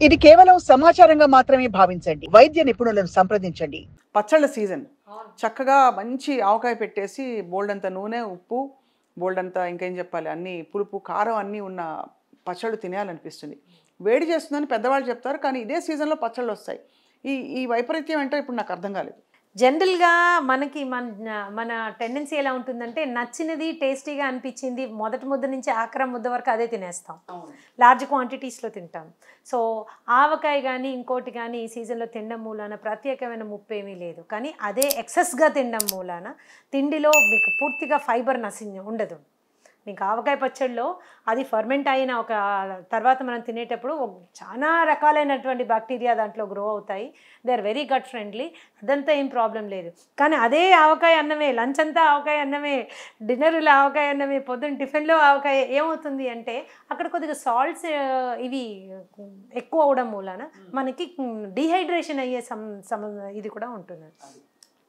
ఇది కేవలం సమాచారంగా మాత్రమే భావించండి. వైద్య నిపుణులను సంప్రదించండి. పచ్చళ్ళ సీజన్. చక్కగా మంచి ఆవకాయ పెట్టేసి బోలెడంత నూనె, ఉప్పు, బోలెడంత ఇంకేం చెప్పాలి అన్నీ పులుపు, కారం అన్నీ ఉన్న పచ్చళ్ళు తినేయాలనిపిస్తుంది. వేడి చేస్తుందని పెద్దవాళ్ళు చెప్తారు. కానీ ఇదే సీజన్‌లో పచ్చళ్ళొస్తాయి. ఈ ఈ వైపరీత్యం ఏంటో ఇప్పుడు నాకు అర్థం కాలేదు. జనరల్‌గా మనకి మన టెండెన్సీ ఎలా ఉంటుందంటే నచ్చినది టేస్టీగా అనిపించింది మొదటి ముద్ద నుంచి ఆఖరి ముద్ద వరకు అదే తినేస్తాం. లార్జ్ క్వాంటిటీస్‌లో తింటాం. సో ఆవకాయ కానీ ఇంకోటి కానీ ఈ సీజన్లో తినడం మూలాన ప్రత్యేకమైన ముప్పు ఏమీ లేదు. కానీ అదే ఎక్సెస్గా తినడం మూలాన తిండిలో మీకు పూర్తిగా ఫైబర్ ఉండదు. మీకు ఆవకాయ పచ్చడిలో అది ఫర్మెంట్ అయిన ఒక తర్వాత మనం తినేటప్పుడు చాలా రకాలైనటువంటి బ్యాక్టీరియా దాంట్లో గ్రో అవుతాయి. They are very gut friendly. అదంతా ఏం ప్రాబ్లం లేదు. కానీ అదే ఆవకాయ అన్నమే, లంచ్ అంతా ఆవకాయ అన్నమే, డిన్నర్లో ఆవకాయ అన్నమే, పొద్దున్న టిఫిన్లో ఆవకాయ ఏమవుతుంది అంటే అక్కడ కొద్దిగా సాల్ట్స్ ఇవి ఎక్కువ అవడం మూలాన మనకి డీహైడ్రేషన్ అయ్యే ఇది కూడా ఉంటుంది.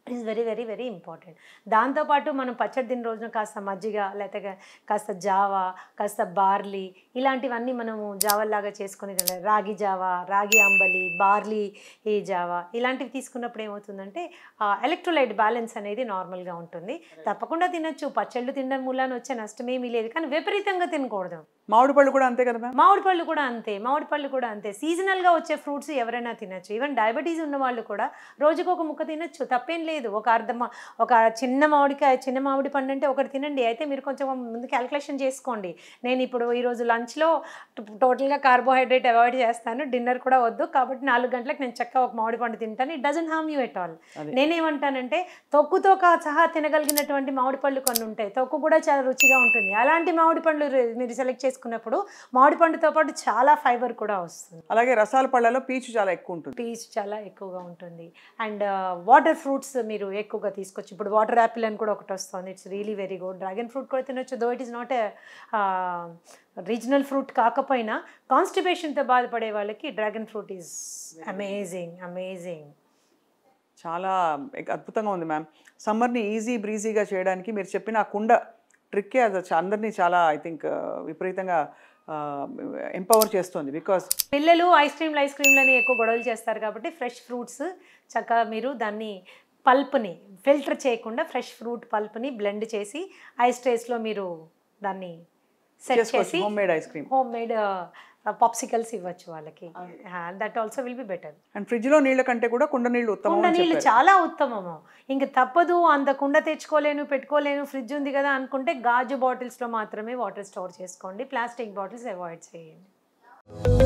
It is very very very important. దాంతోపాటు మనం పచ్చడి తిన్న రోజున కాస్త మజ్జిగ లేకపోతే కాస్త జావా, కాస్త బార్లీ ఇలాంటివన్నీ మనము జావల్లాగా చేసుకుని రాగి జావా, రాగి అంబలి, బార్లీ ఈ జావా ఇలాంటివి తీసుకున్నప్పుడు ఏమవుతుందంటే ఎలక్ట్రోలైట్ బ్యాలెన్స్ అనేది నార్మల్గా ఉంటుంది. తప్పకుండా తినచ్చు. పచ్చళ్ళు తినడం మూలాన వచ్చే నష్టమేమీ లేదు. కానీ విపరీతంగా తినకూడదు. మామిడి పళ్ళు కూడా అంతే కదా మ్యామ్? మామిడి పళ్ళు కూడా అంతే. సీజనల్గా వచ్చే ఫ్రూట్స్ ఎవరైనా తినచ్చు. ఈవెన్ డయాబెటీస్ ఉన్న వాళ్ళు కూడా రోజుకు ఒక ముక్క తినచ్చు, తప్పేం లేదు. ఒక చిన్న మామిడి పండు అంటే ఒకటి తినండి. అయితే మీరు కొంచెం ముందు క్యాలిక్యులేషన్ చేసుకోండి. నేను ఇప్పుడు ఈరోజు లంచ్లో టోటల్గా కార్బోహైడ్రేట్ అవాయిడ్ చేస్తాను, డిన్నర్ కూడా వద్దు, కాబట్టి 4 గంటలకు నేను చక్కగా ఒక మామిడి పండు తింటాను. It doesn't harm you at all. నేనేమంటానంటే తొక్కుతో సహా తినగలిగినటువంటి మామిడి పళ్ళు కొన్ని ఉంటాయి. తొక్కు కూడా చాలా రుచిగా ఉంటుంది. అలాంటి మామిడి పండ్లు మీరు సెలెక్ట్ చేసుకున్నప్పుడు మామిడి పండుతో పాటు చాలా ఫైబర్ కూడా వస్తుంది. అలాగే రసాల పళ్ళలో పీచు చాలా ఎక్కువ ఉంటుంది. పీచు చాలా ఎక్కువగా ఉంటుంది. అండ్ వాటర్ ఫ్రూట్స్ మీరు ఎక్కువగా తీసుకోవచ్చు. ఇప్పుడు వాటర్ యాపిల్ అని కూడా ఒకటి వస్తుంది. It's really very good. Dragon fruit కూడా తినొచ్చు. Though it is not a regional fruit కాకపోయినా కాన్స్టిపేషన్తో బాధపడే వాళ్ళకి డ్రాగన్ ఫ్రూట్ ఈజ్ అమేజింగ్. చాలా అద్భుతంగా ఉంది మ్యామ్. సమ్మర్ని ఈజీ బ్రీజీగా చేయడానికి మీరు చెప్పిన ఆ కుండ ట్రిక్కే అది అందరినీ చాలా ఐ థింక్ విపరీతంగా ఎంపవర్ చేస్తుంది. బికాస్ పిల్లలు ఐస్ క్రీమ్లని ఎక్కువ గొడవలు చేస్తారు కాబట్టి ఫ్రెష్ ఫ్రూట్స్ చక్కగా మీరు దాన్ని పల్ప్ని ఫిల్టర్ చేయకుండా ఫ్రెష్ ఫ్రూట్ పల్ప్ని బ్లెండ్ చేసి ఐస్ ట్రేస్లో మీరు దాన్ని సెట్ చేసి హోమ్ మేడ్ పాప్సికల్స్ ఇవ్వచ్చు వాళ్ళకి. That also will be better. And ఫ్రిడ్జ్లో నీళ్ళ కంటే కూడా కుండ నీళ్ళు ఉత్తమం. కుండ నీళ్ళు చాలా ఉత్తమము. ఇంక తప్పదు, అంత కుండ తెచ్చుకోలేను పెట్టుకోలేను, ఫ్రిడ్జ్ ఉంది కదా అనుకుంటే గాజు బాటిల్స్లో మాత్రమే వాటర్ స్టోర్ చేసుకోండి. ప్లాస్టిక్ బాటిల్స్ అవాయిడ్ చేయండి.